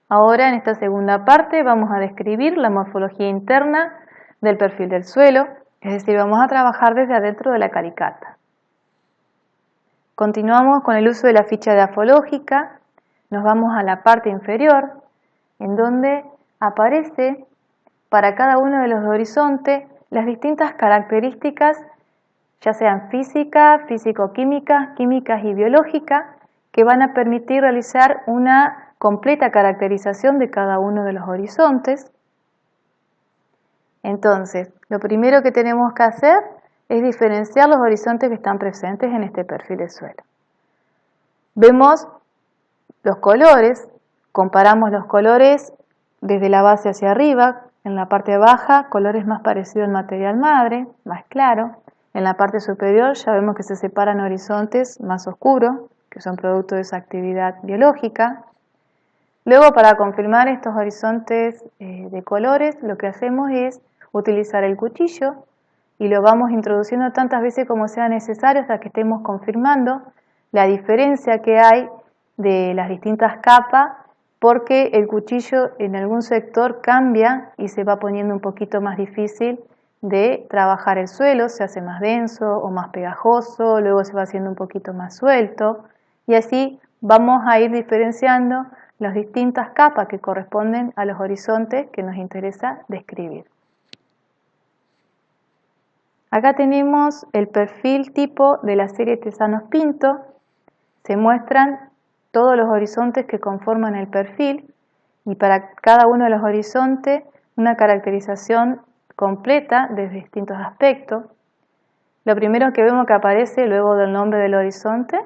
Ahora en esta segunda parte vamos a describir la morfología interna del perfil del suelo, es decir, vamos a trabajar desde adentro de la calicata. Continuamos con el uso de la ficha grafológica, nos vamos a la parte inferior, en donde aparece para cada uno de los horizontes las distintas características, ya sean físicas, físico-químicas, químicas y biológicas, que van a permitir realizar una completa caracterización de cada uno de los horizontes. Entonces, lo primero que tenemos que hacer es diferenciar los horizontes que están presentes en este perfil de suelo. Vemos los colores, comparamos los colores desde la base hacia arriba. En la parte baja, colores más parecidos al material madre, más claro. En la parte superior ya vemos que se separan horizontes más oscuros, que son producto de esa actividad biológica. Luego, para confirmar estos horizontes de colores, lo que hacemos es utilizar el cuchillo y lo vamos introduciendo tantas veces como sea necesario hasta que estemos confirmando la diferencia que hay de las distintas capas, porque el cuchillo en algún sector cambia y se va poniendo un poquito más difícil de trabajar el suelo, se hace más denso o más pegajoso, luego se va haciendo un poquito más suelto y así vamos a ir diferenciando las distintas capas que corresponden a los horizontes que nos interesa describir. Acá tenemos el perfil tipo de la serie Tesanos-Pinto. Se muestran todos los horizontes que conforman el perfil y para cada uno de los horizontes una caracterización completa desde distintos aspectos. Lo primero que vemos que aparece luego del nombre del horizonte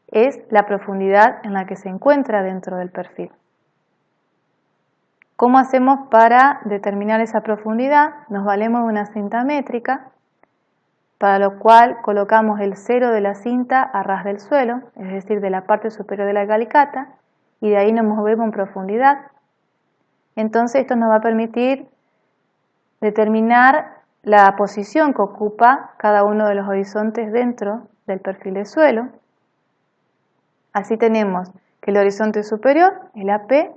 es la profundidad en la que se encuentra dentro del perfil. ¿Cómo hacemos para determinar esa profundidad? Nos valemos de una cinta métrica, para lo cual colocamos el cero de la cinta a ras del suelo, es decir, de la parte superior de la calicata, y de ahí nos movemos en profundidad. Entonces esto nos va a permitir determinar la posición que ocupa cada uno de los horizontes dentro del perfil del suelo. Así tenemos que el horizonte superior, el AP,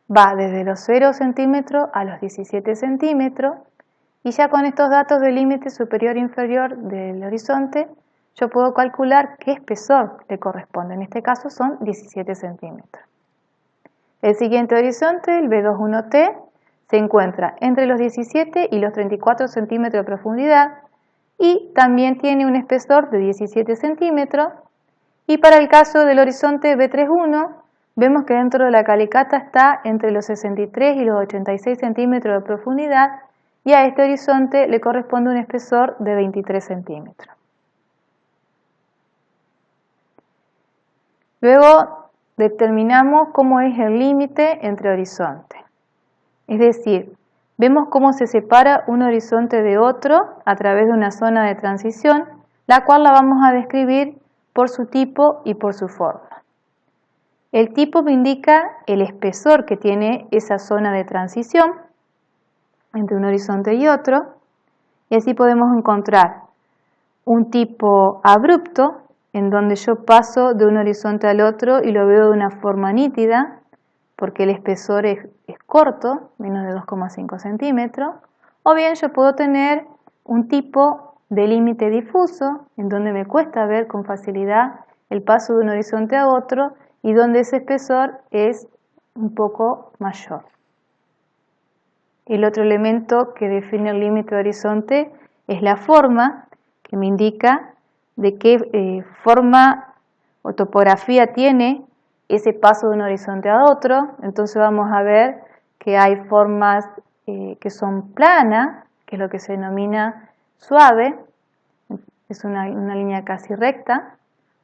va desde los 0 centímetros a los 17 centímetros y ya con estos datos del límite superior e inferior del horizonte yo puedo calcular qué espesor le corresponde. En este caso son 17 centímetros. El siguiente horizonte, el B21T, se encuentra entre los 17 y los 34 centímetros de profundidad y también tiene un espesor de 17 centímetros. Y para el caso del horizonte B31, vemos que dentro de la calicata está entre los 63 y los 86 centímetros de profundidad y a este horizonte le corresponde un espesor de 23 centímetros. Luego determinamos cómo es el límite entre horizontes. Es decir, vemos cómo se separa un horizonte de otro a través de una zona de transición, la cual la vamos a describir por su tipo y por su forma. El tipo me indica el espesor que tiene esa zona de transición entre un horizonte y otro, y así podemos encontrar un tipo abrupto, en donde yo paso de un horizonte al otro y lo veo de una forma nítida, porque el espesor es corto, menos de 2,5 centímetros, o bien yo puedo tener un tipo de límite difuso, en donde me cuesta ver con facilidad el paso de un horizonte a otro y donde ese espesor es un poco mayor. El otro elemento que define el límite de horizonte es la forma, que me indica de qué forma o topografía tiene ese paso de un horizonte a otro. Entonces vamos a ver que hay formas que son planas, que es lo que se denomina suave, es una línea casi recta,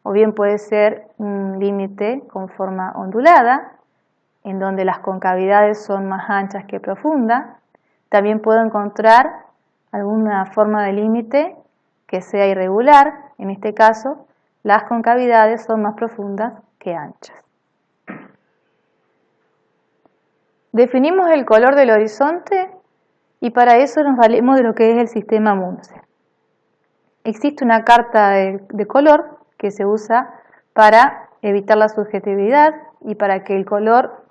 o bien puede ser un límite con forma ondulada, en donde las concavidades son más anchas que profundas. También puedo encontrar alguna forma de límite que sea irregular, en este caso las concavidades son más profundas que anchas. Definimos el color del horizonte y para eso nos valemos de lo que es el sistema Munce. Existe una carta de color que se usa para evitar la subjetividad y para que el color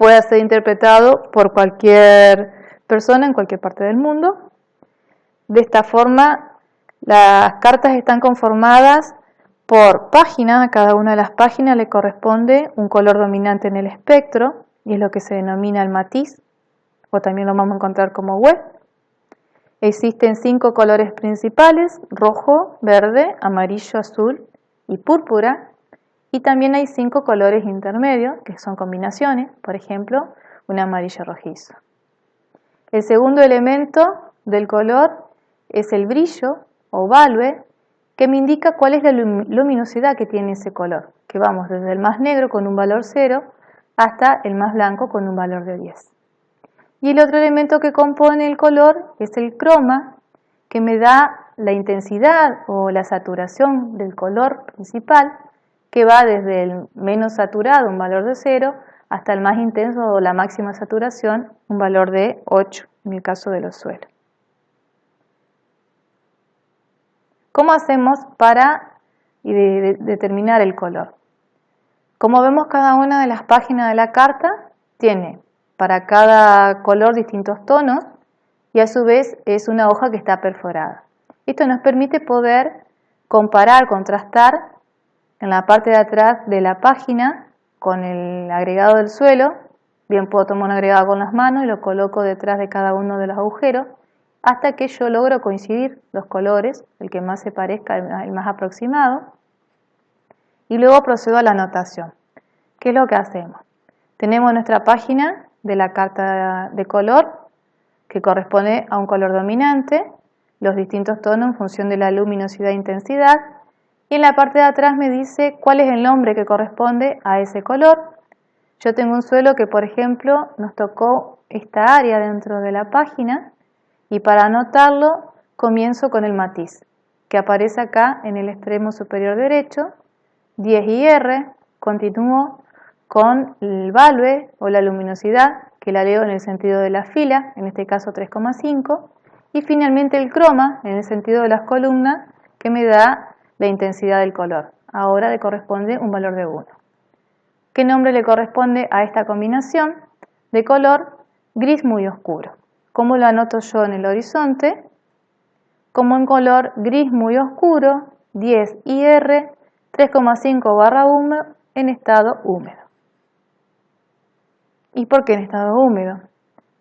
pueda ser interpretado por cualquier persona en cualquier parte del mundo. De esta forma, las cartas están conformadas por páginas. A cada una de las páginas le corresponde un color dominante en el espectro, y es lo que se denomina el matiz, o también lo vamos a encontrar como web. Existen 5 colores principales: rojo, verde, amarillo, azul y púrpura. Y también hay 5 colores intermedios, que son combinaciones, por ejemplo, un amarillo rojizo. El segundo elemento del color es el brillo o value, que me indica cuál es la luminosidad que tiene ese color, que vamos desde el más negro con un valor 0 hasta el más blanco con un valor de 10. Y el otro elemento que compone el color es el croma, que me da la intensidad o la saturación del color principal, que va desde el menos saturado, un valor de 0, hasta el más intenso o la máxima saturación, un valor de 8, en el caso de los suelos. ¿Cómo hacemos para determinar el color? Como vemos, cada una de las páginas de la carta tiene para cada color distintos tonos, y a su vez es una hoja que está perforada. Esto nos permite poder comparar, contrastar en la parte de atrás de la página con el agregado del suelo. Bien, puedo tomar un agregado con las manos y lo coloco detrás de cada uno de los agujeros hasta que yo logro coincidir los colores, el que más se parezca, el más aproximado, y luego procedo a la anotación. ¿Qué es lo que hacemos? Tenemos nuestra página de la carta de color, que corresponde a un color dominante, los distintos tonos en función de la luminosidad e intensidad, y en la parte de atrás me dice cuál es el nombre que corresponde a ese color. Yo tengo un suelo que, por ejemplo, nos tocó esta área dentro de la página, y para anotarlo comienzo con el matiz, que aparece acá en el extremo superior derecho, 10 IR, continúo con el value o la luminosidad, que la leo en el sentido de la fila, en este caso 3,5, y finalmente el croma, en el sentido de las columnas, que me da la intensidad del color. Ahora le corresponde un valor de 1. ¿Qué nombre le corresponde a esta combinación de color? Gris muy oscuro. ¿Cómo lo anoto yo en el horizonte? Como en color gris muy oscuro, 10 IR, 3,5/1 en estado húmedo. ¿Y por qué en estado húmedo?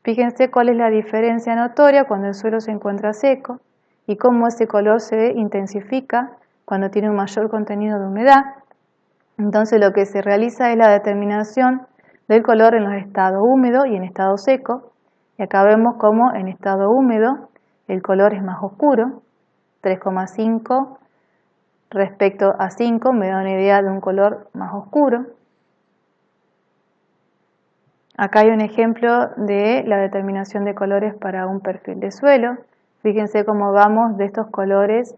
Fíjense cuál es la diferencia notoria cuando el suelo se encuentra seco y cómo ese color se intensifica cuando tiene un mayor contenido de humedad. Entonces lo que se realiza es la determinación del color en los estados húmedo y en estado seco. Y acá vemos cómo en estado húmedo el color es más oscuro, 3,5 respecto a 5 me da una idea de un color más oscuro. Acá hay un ejemplo de la determinación de colores para un perfil de suelo. Fíjense cómo vamos de estos colores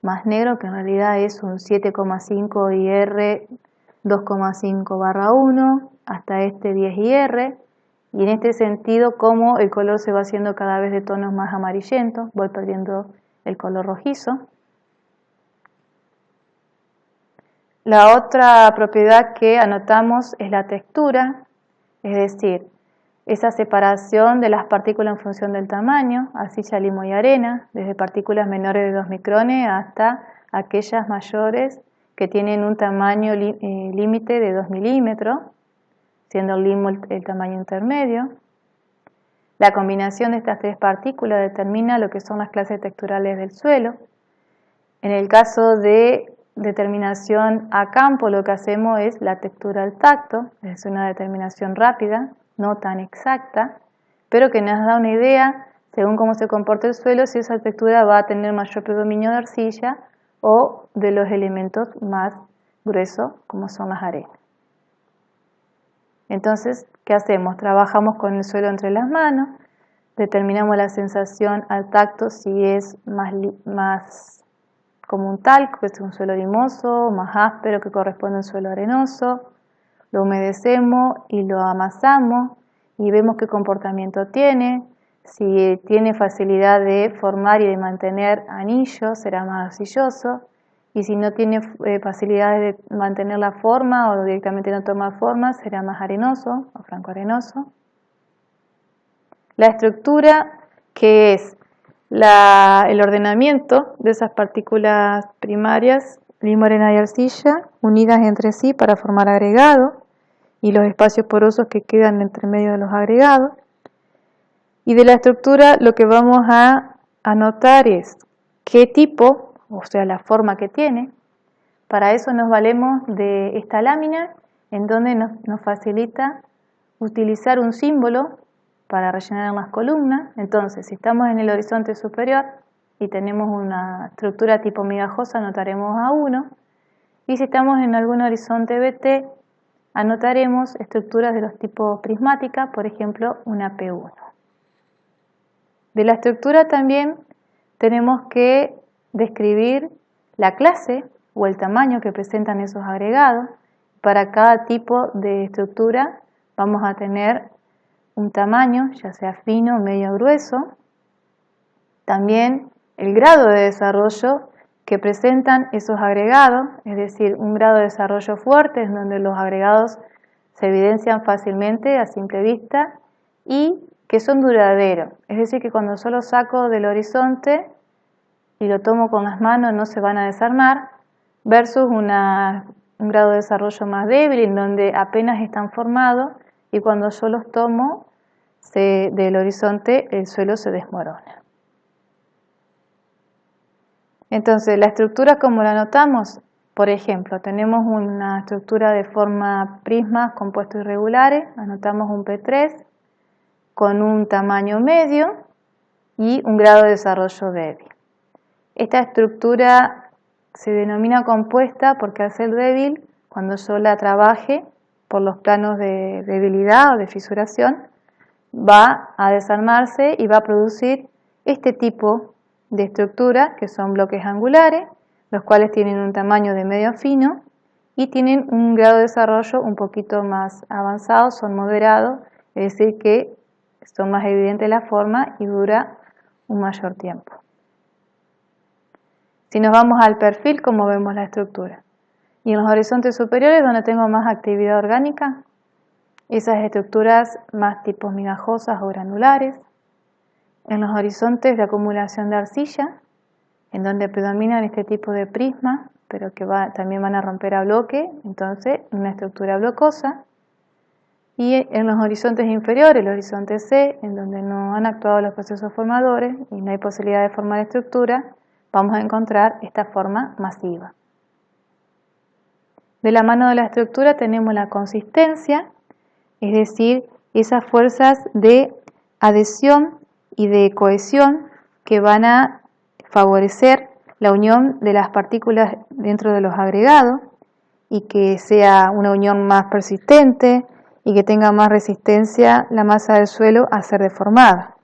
más negros, que en realidad es un 7,5 IR 2,5/1, hasta este 10 IR. Y en este sentido, cómo el color se va haciendo cada vez de tonos más amarillentos, voy perdiendo el color rojizo. La otra propiedad que anotamos es la textura, es decir, esa separación de las partículas en función del tamaño, arcilla, limo y arena, desde partículas menores de 2 micrones hasta aquellas mayores que tienen un tamaño límite de 2 milímetros, siendo el limo el tamaño intermedio. La combinación de estas 3 partículas determina lo que son las clases texturales del suelo. En el caso de determinación a campo, lo que hacemos es la textura al tacto, es una determinación rápida, no tan exacta, pero que nos da una idea, según cómo se comporta el suelo, si esa textura va a tener mayor predominio de arcilla o de los elementos más gruesos, como son las arenas. Entonces, ¿qué hacemos? Trabajamos con el suelo entre las manos, determinamos la sensación al tacto si es más como un talco, que es un suelo limoso, más áspero, que corresponde a un suelo arenoso. Lo humedecemos y lo amasamos y vemos qué comportamiento tiene. Si tiene facilidad de formar y de mantener anillos, será más arcilloso. y si no tiene facilidades de mantener la forma o directamente no toma forma, será más arenoso o francoarenoso. La estructura, que es el ordenamiento de esas partículas primarias, limo, arena y arcilla, unidas entre sí para formar agregado, y los espacios porosos que quedan entre medio de los agregados. Y de la estructura lo que vamos a anotar es qué tipo, o sea, la forma que tiene. Para eso nos valemos de esta lámina, en donde nos facilita utilizar un símbolo para rellenar las columnas. Entonces, si estamos en el horizonte superior y tenemos una estructura tipo migajosa, anotaremos A1. Y si estamos en algún horizonte BT, anotaremos estructuras de los tipos prismática, por ejemplo, una P1. De la estructura también tenemos que describir la clase o el tamaño que presentan esos agregados. Para cada tipo de estructura vamos a tener un tamaño, ya sea fino, medio o grueso. También el grado de desarrollo que presentan esos agregados, es decir, un grado de desarrollo fuerte en donde los agregados se evidencian fácilmente a simple vista y que son duraderos, es decir, que cuando yo lo saco del horizonte y lo tomo con las manos no se van a desarmar, versus un grado de desarrollo más débil en donde apenas están formados y cuando yo los tomo del horizonte el suelo se desmorona. Entonces, la estructura, como la anotamos, por ejemplo, tenemos una estructura de forma prismas compuestos irregulares, anotamos un P3 con un tamaño medio y un grado de desarrollo débil. Esta estructura se denomina compuesta porque al ser débil, cuando yo la trabaje por los planos de debilidad o de fisuración, va a desarmarse y va a producir este tipo de estructura, que son bloques angulares, los cuales tienen un tamaño de medio fino y tienen un grado de desarrollo un poquito más avanzado, son moderados, es decir que son más evidentes la forma y dura un mayor tiempo. Si nos vamos al perfil, como vemos la estructura. Y en los horizontes superiores, donde tengo más actividad orgánica, esas estructuras más tipos migajosas o granulares. En los horizontes de acumulación de arcilla, en donde predominan este tipo de prismas, pero que también van a romper a bloque, entonces una estructura blocosa. Y en los horizontes inferiores, el horizonte C, en donde no han actuado los procesos formadores y no hay posibilidad de formar estructura, vamos a encontrar esta forma masiva. De la mano de la estructura tenemos la consistencia, es decir, esas fuerzas de adhesión y de cohesión que van a favorecer la unión de las partículas dentro de los agregados y que sea una unión más persistente y que tenga más resistencia la masa del suelo a ser deformada.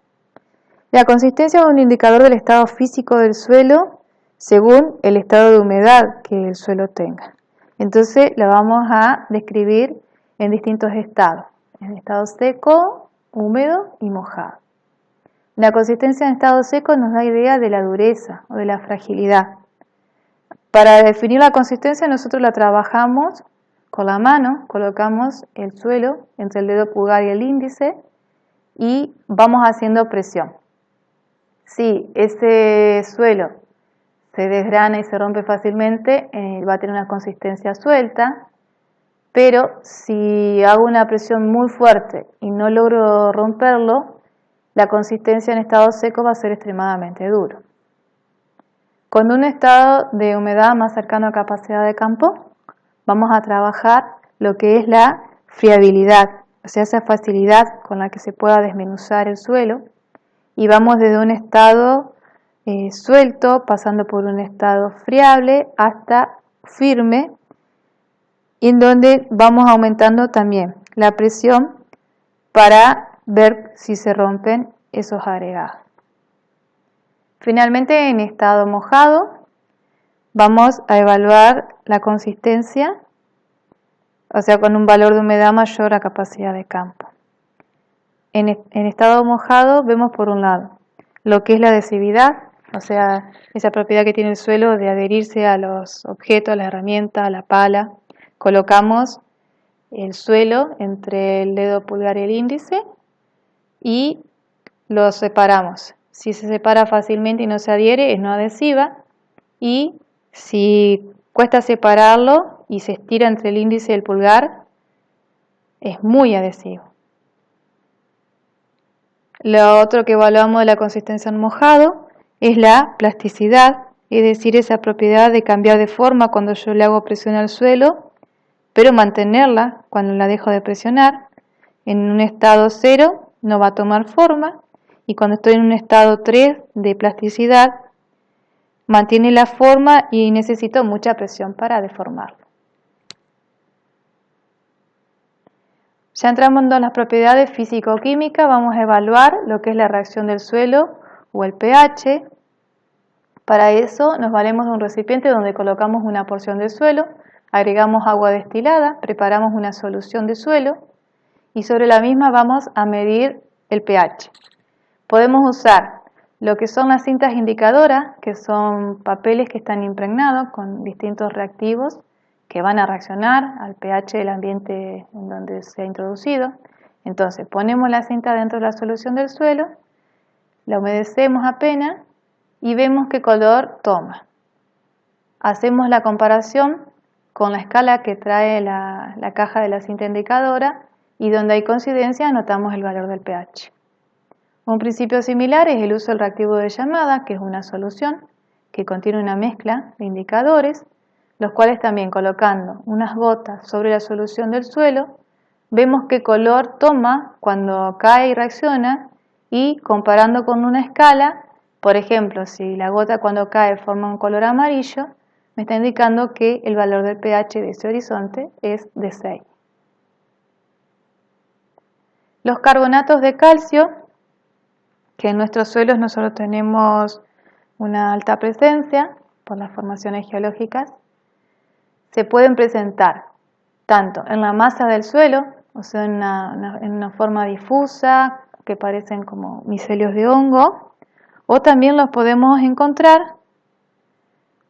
La consistencia es un indicador del estado físico del suelo según el estado de humedad que el suelo tenga. Entonces la vamos a describir en distintos estados, en estado seco, húmedo y mojado. La consistencia en estado seco nos da idea de la dureza o de la fragilidad. Para definir la consistencia nosotros la trabajamos con la mano, colocamos el suelo entre el dedo pulgar y el índice y vamos haciendo presión. Si ese suelo se desgrana y se rompe fácilmente, va a tener una consistencia suelta, pero si hago una presión muy fuerte y no logro romperlo, la consistencia en estado seco va a ser extremadamente duro. Con un estado de humedad más cercano a capacidad de campo, vamos a trabajar lo que es la friabilidad, o sea, esa facilidad con la que se pueda desmenuzar el suelo, y vamos desde un estado suelto, pasando por un estado friable hasta firme, y en donde vamos aumentando también la presión para ver si se rompen esos agregados. Finalmente, en estado mojado, vamos a evaluar la consistencia, o sea, con un valor de humedad mayor a capacidad de campo. En estado mojado vemos por un lado lo que es la adhesividad, o sea, esa propiedad que tiene el suelo de adherirse a los objetos, a la herramienta, a la pala. Colocamos el suelo entre el dedo pulgar y el índice y lo separamos. Si se separa fácilmente y no se adhiere, es no adhesiva, y si cuesta separarlo y se estira entre el índice y el pulgar, es muy adhesivo. Lo otro que evaluamos de la consistencia en mojado es la plasticidad, es decir, esa propiedad de cambiar de forma cuando yo le hago presión al suelo, pero mantenerla cuando la dejo de presionar. En un estado 0 no va a tomar forma, y cuando estoy en un estado 3 de plasticidad, mantiene la forma y necesito mucha presión para deformarlo. Ya entrando en las propiedades físico-químicas, vamos a evaluar lo que es la reacción del suelo o el pH. Para eso nos valemos de un recipiente donde colocamos una porción de suelo, agregamos agua destilada, preparamos una solución de suelo y sobre la misma vamos a medir el pH. Podemos usar lo que son las cintas indicadoras, que son papeles que están impregnados con distintos reactivos que van a reaccionar al pH del ambiente en donde se ha introducido. Entonces ponemos la cinta dentro de la solución del suelo, la humedecemos apenas y vemos qué color toma. Hacemos la comparación con la escala que trae la caja de la cinta indicadora y donde hay coincidencia anotamos el valor del pH. Un principio similar es el uso del reactivo de llamada, que es una solución que contiene una mezcla de indicadores, los cuales también colocando unas gotas sobre la solución del suelo, vemos qué color toma cuando cae y reacciona, y comparando con una escala, por ejemplo, si la gota cuando cae forma un color amarillo, me está indicando que el valor del pH de ese horizonte es de 6. Los carbonatos de calcio, que en nuestros suelos nosotros tenemos una alta presencia por las formaciones geológicas, se pueden presentar tanto en la masa del suelo, o sea, en una forma difusa, que parecen como micelios de hongo, o también los podemos encontrar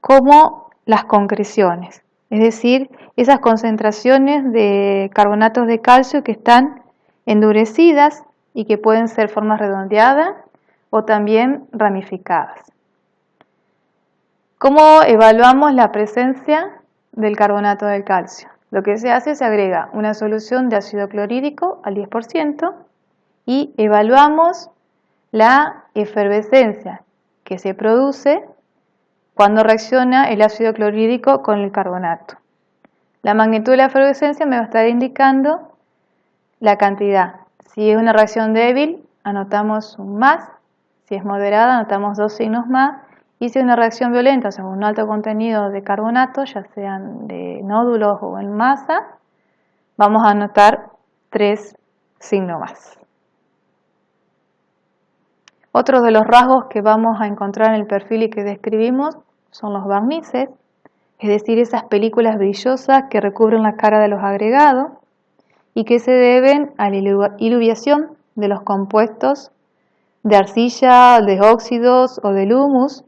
como las concreciones, es decir, esas concentraciones de carbonatos de calcio que están endurecidas y que pueden ser formas redondeadas o también ramificadas. ¿Cómo evaluamos la presencia del carbonato del calcio? Lo que se hace, se agrega una solución de ácido clorhídrico al 10% y evaluamos la efervescencia que se produce cuando reacciona el ácido clorhídrico con el carbonato. La magnitud de la efervescencia me va a estar indicando la cantidad. Si es una reacción débil, anotamos un más. Si es moderada, anotamos 2 signos más. Y si es una reacción violenta, o sea, un alto contenido de carbonato, ya sean de nódulos o en masa, vamos a anotar 3 signos más. Otro de los rasgos que vamos a encontrar en el perfil y que describimos son los barnices, es decir, esas películas brillosas que recubren la cara de los agregados y que se deben a la iluviación de los compuestos de arcilla, de óxidos o del humus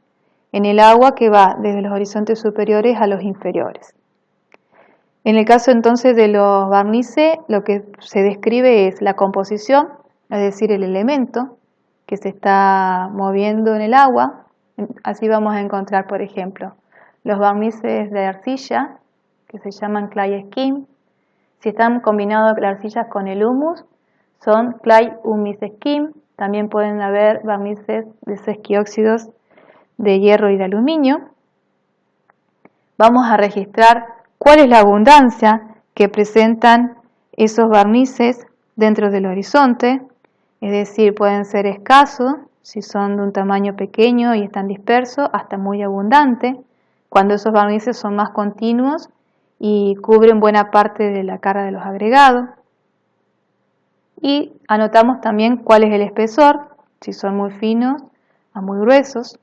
en el agua que va desde los horizontes superiores a los inferiores. En el caso entonces de los barnices, lo que se describe es la composición, es decir, el elemento que se está moviendo en el agua. Así vamos a encontrar, por ejemplo, los barnices de arcilla, que se llaman clay skin. Si están combinados las arcillas con el humus, son clay humus skin. También pueden haber barnices de sesquióxidos de hierro y de aluminio. Vamos a registrar cuál es la abundancia que presentan esos barnices dentro del horizonte, es decir, pueden ser escasos si son de un tamaño pequeño y están dispersos, hasta muy abundantes, cuando esos barnices son más continuos y cubren buena parte de la cara de los agregados. Y anotamos también cuál es el espesor, si son muy finos a muy gruesos.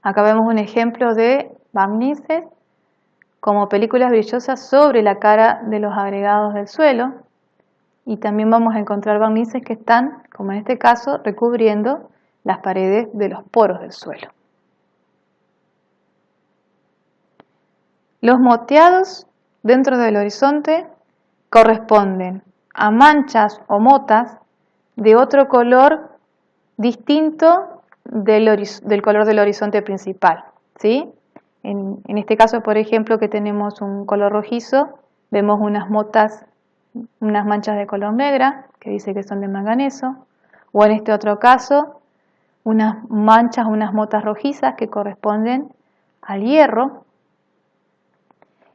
Acá vemos un ejemplo de barnices como películas brillosas sobre la cara de los agregados del suelo, y también vamos a encontrar barnices que están, como en este caso, recubriendo las paredes de los poros del suelo. Los moteados dentro del horizonte corresponden a manchas o motas de otro color distinto del color del horizonte principal, ¿sí? En este caso, por ejemplo, que tenemos un color rojizo, vemos unas manchas de color negra, que dice que son de manganeso, o en este otro caso, unas manchas, unas motas rojizas que corresponden al hierro.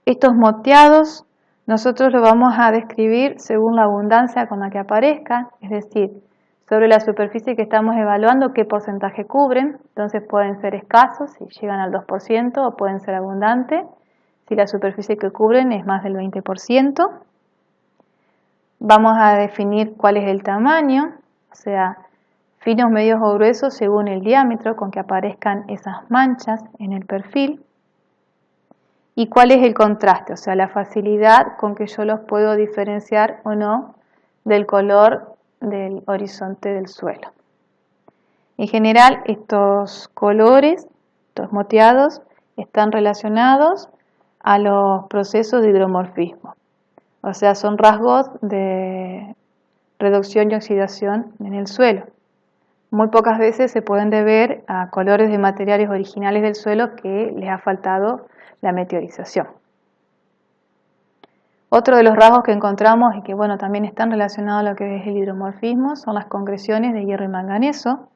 Estos moteados nosotros los vamos a describir según la abundancia con la que aparezcan, es decir, sobre la superficie que estamos evaluando qué porcentaje cubren. Entonces pueden ser escasos si llegan al 2% o pueden ser abundantes si la superficie que cubren es más del 20%. Vamos a definir cuál es el tamaño, o sea, finos, medios o gruesos según el diámetro con que aparezcan esas manchas en el perfil. Y cuál es el contraste, o sea, la facilidad con que yo los puedo diferenciar o no del color del horizonte del suelo. En general, estos colores, estos moteados, están relacionados a los procesos de hidromorfismo. O sea, son rasgos de reducción y oxidación en el suelo. Muy pocas veces se pueden deber a colores de materiales originales del suelo que les ha faltado la meteorización. Otro de los rasgos que encontramos y que también están relacionados a lo que es el hidromorfismo son las concreciones de hierro y manganeso.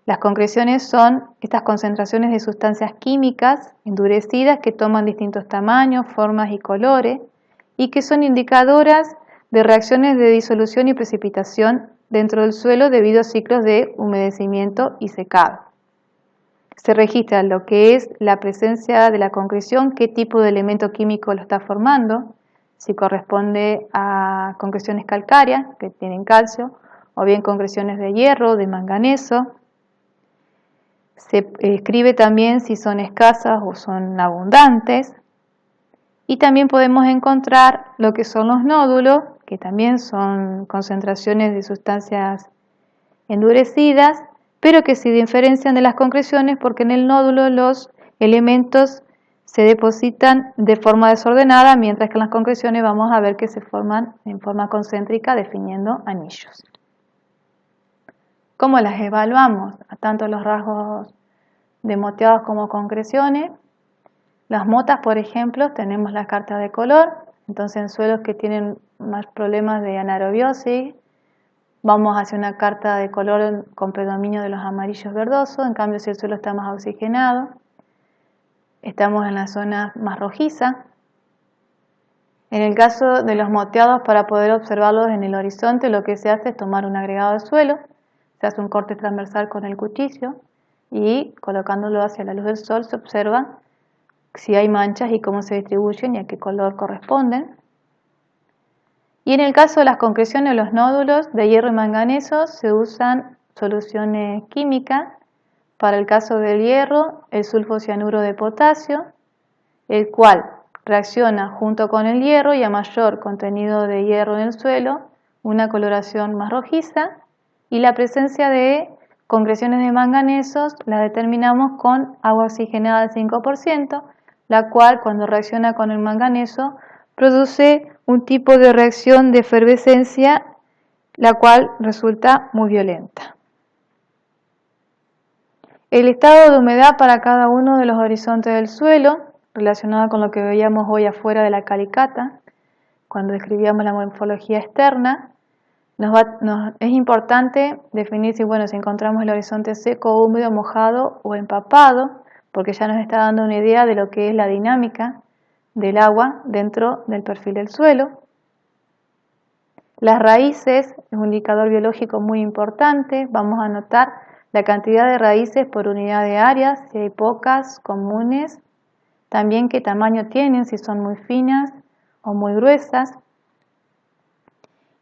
Las concreciones son estas concentraciones de sustancias químicas endurecidas que toman distintos tamaños, formas y colores y que son indicadoras de reacciones de disolución y precipitación dentro del suelo debido a ciclos de humedecimiento y secado. Se registra lo que es la presencia de la concreción, qué tipo de elemento químico lo está formando, si corresponde a concreciones calcáreas que tienen calcio o bien concreciones de hierro, de manganeso. Se escribe también si son escasas o son abundantes. Y también podemos encontrar lo que son los nódulos, que también son concentraciones de sustancias endurecidas, pero que se diferencian de las concreciones porque en el nódulo los elementos se depositan de forma desordenada, mientras que en las concreciones vamos a ver que se forman en forma concéntrica definiendo anillos. ¿Cómo las evaluamos? A tanto los rasgos de moteados como concreciones. Las motas, por ejemplo, tenemos la carta de color, entonces en suelos que tienen más problemas de anaerobiosis, vamos hacia una carta de color con predominio de los amarillos verdosos. En cambio, si el suelo está más oxigenado, estamos en la zona más rojiza. En el caso de los moteados, para poder observarlos en el horizonte, lo que se hace es tomar un agregado de suelo, se hace un corte transversal con el cuchillo y colocándolo hacia la luz del sol se observa si hay manchas y cómo se distribuyen y a qué color corresponden. Y en el caso de las concreciones o los nódulos de hierro y manganeso se usan soluciones químicas. Para el caso del hierro, el sulfocianuro de potasio, el cual reacciona junto con el hierro y a mayor contenido de hierro en el suelo, una coloración más rojiza, y la presencia de concreciones de manganesos la determinamos con agua oxigenada al 5%, la cual cuando reacciona con el manganeso produce un tipo de reacción de efervescencia, la cual resulta muy violenta. El estado de humedad para cada uno de los horizontes del suelo, relacionado con lo que veíamos hoy afuera de la calicata, cuando describíamos la morfología externa, es importante definir si encontramos el horizonte seco, húmedo, mojado o empapado, porque ya nos está dando una idea de lo que es la dinámica del agua dentro del perfil del suelo. Las raíces es un indicador biológico muy importante. Vamos a anotar la cantidad de raíces por unidad de área, si hay pocas, comunes. También qué tamaño tienen, si son muy finas o muy gruesas.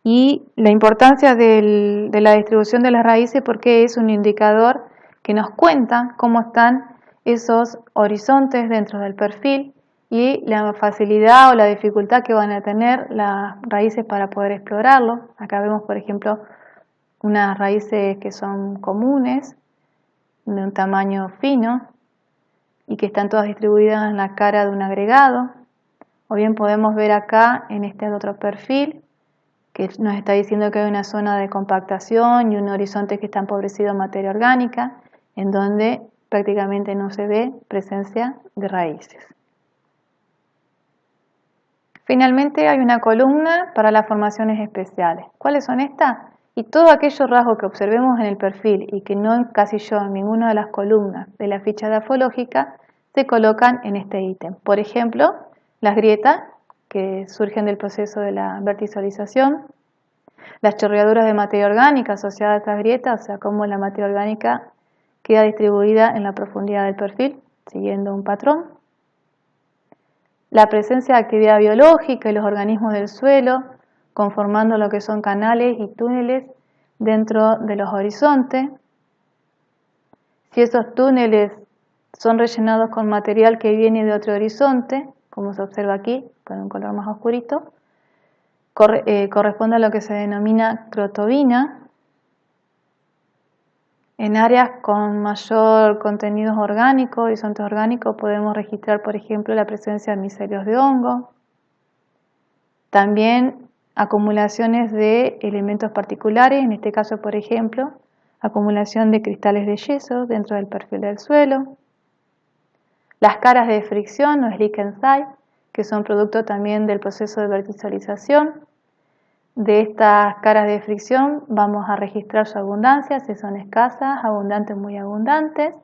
Y la importancia de la distribución de las raíces porque es un indicador que nos cuenta cómo están esos horizontes dentro del perfil y la facilidad o la dificultad que van a tener las raíces para poder explorarlo. Acá vemos, por ejemplo, unas raíces que son comunes, de un tamaño fino y que están todas distribuidas en la cara de un agregado. O bien podemos ver acá en este otro perfil que nos está diciendo que hay una zona de compactación y un horizonte que está empobrecido en materia orgánica, en donde prácticamente no se ve presencia de raíces. Finalmente hay una columna para las formaciones especiales. ¿Cuáles son estas? Y todos aquellos rasgos que observemos en el perfil y que no encasilló en ninguna de las columnas de la ficha grafológica se colocan en este ítem. Por ejemplo, las grietas que surgen del proceso de la verticalización, las chorreaduras de materia orgánica asociadas a estas grietas, o sea, cómo la materia orgánica queda distribuida en la profundidad del perfil, siguiendo un patrón. La presencia de actividad biológica y los organismos del suelo, conformando lo que son canales y túneles dentro de los horizontes. Si esos túneles son rellenados con material que viene de otro horizonte, como se observa aquí, con un color más oscurito, corresponde a lo que se denomina crotobina. En áreas con mayor contenidos orgánicos, horizontes orgánicos, podemos registrar, por ejemplo, la presencia de micelios de hongo. También acumulaciones de elementos particulares, en este caso, por ejemplo, acumulación de cristales de yeso dentro del perfil del suelo. Las caras de fricción o Lichenside, que son producto también del proceso de verticalización. De estas caras de fricción vamos a registrar su abundancia, si son escasas, abundantes, muy abundantes.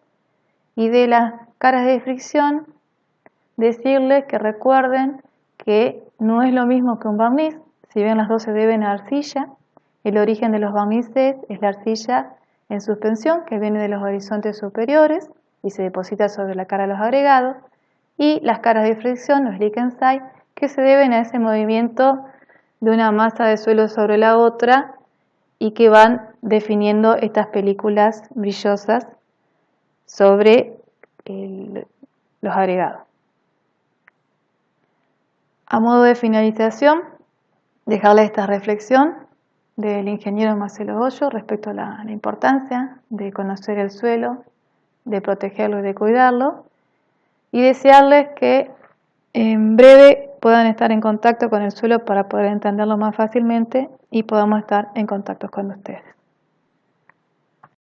Y de las caras de fricción, decirles que recuerden que no es lo mismo que un barniz. Si bien las dos se deben a arcilla, el origen de los barnices es la arcilla en suspensión que viene de los horizontes superiores y se deposita sobre la cara de los agregados. Y las caras de fricción, los Lichenside, que se deben a ese movimiento de una masa de suelo sobre la otra y que van definiendo estas películas brillosas sobre los agregados. A modo de finalización, dejarles esta reflexión del ingeniero Marcelo Hoyo respecto a la importancia de conocer el suelo, de protegerlo y de cuidarlo, y desearles que en breve puedan estar en contacto con el suelo para poder entenderlo más fácilmente y podamos estar en contacto con ustedes.